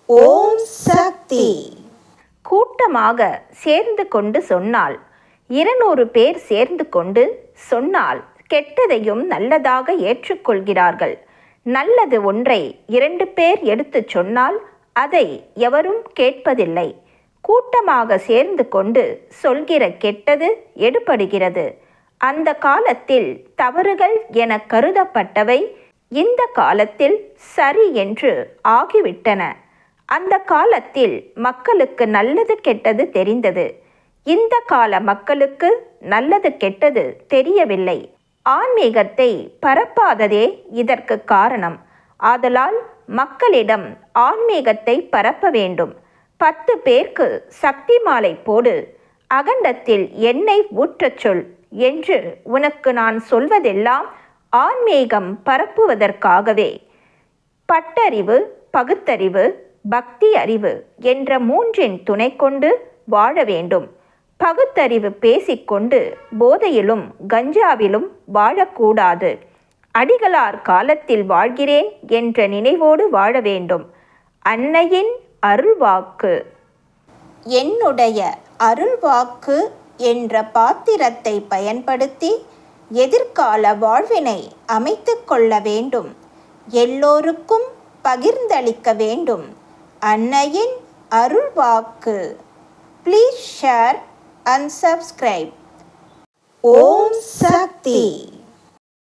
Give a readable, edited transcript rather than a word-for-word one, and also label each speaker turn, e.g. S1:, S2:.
S1: ஓம் சக்தி.
S2: கூட்டமாக சேர்ந்து கொண்டு சொன்னால், 200 பேர் சேர்ந்து கொண்டு சொன்னால் கெட்டதையும் நல்லதாக ஏற்றுக்கொள்கிறார்கள். நல்லது ஒன்றை 2 பேர் எடுத்துச் சொன்னால் அதை எவரும் கேட்பதில்லை. கூட்டமாக சேர்ந்து கொண்டு சொல்கிற கெட்டது எடுபடுகிறது. அந்த காலத்தில் தவறுகள் என கருதப்பட்டவை இந்த காலத்தில் சரி என்று ஆகிவிட்டன. அந்த காலத்தில் மக்களுக்கு நல்லது கெட்டது தெரிந்தது. இந்த கால மக்களுக்கு நல்லது கெட்டது தெரியவில்லை. ஆன்மீகத்தை பரப்பாததே இதற்கு காரணம். ஆதலால் மக்களிடம் ஆன்மீகத்தை பரப்ப வேண்டும். 10 பேருக்கு சக்தி மாலை போடு, அகண்டத்தில் எண்ணெய் ஊற்றச் சொல் என்று உனக்கு நான் சொல்வதெல்லாம் ஆன்மீகம் பரப்புவதற்காகவே. பட்டறிவு, பகுத்தறிவு, பக்தி அறிவு என்ற 3இன் துணை கொண்டு வாழ வேண்டும். பகுத்தறிவு பேசிக்கொண்டு போதையிலும் கஞ்சாவிலும் வாழக்கூடாது. அடிகளார் காலத்தில் வாழ்கிறேன் என்ற நினைவோடு வாழ வேண்டும். அன்னையின் அருள்வாக்கு.
S1: என்னுடைய அருள்வாக்கு என்ற பாத்திரத்தை பயன்படுத்தி எதிர்கால வாழ்வினை அமைத்து கொள்ள வேண்டும். எல்லோருக்கும் பகிர்ந்தளிக்க வேண்டும். அன்னையின் அருள்வாக்கு. Please share and subscribe. Om Sakthi.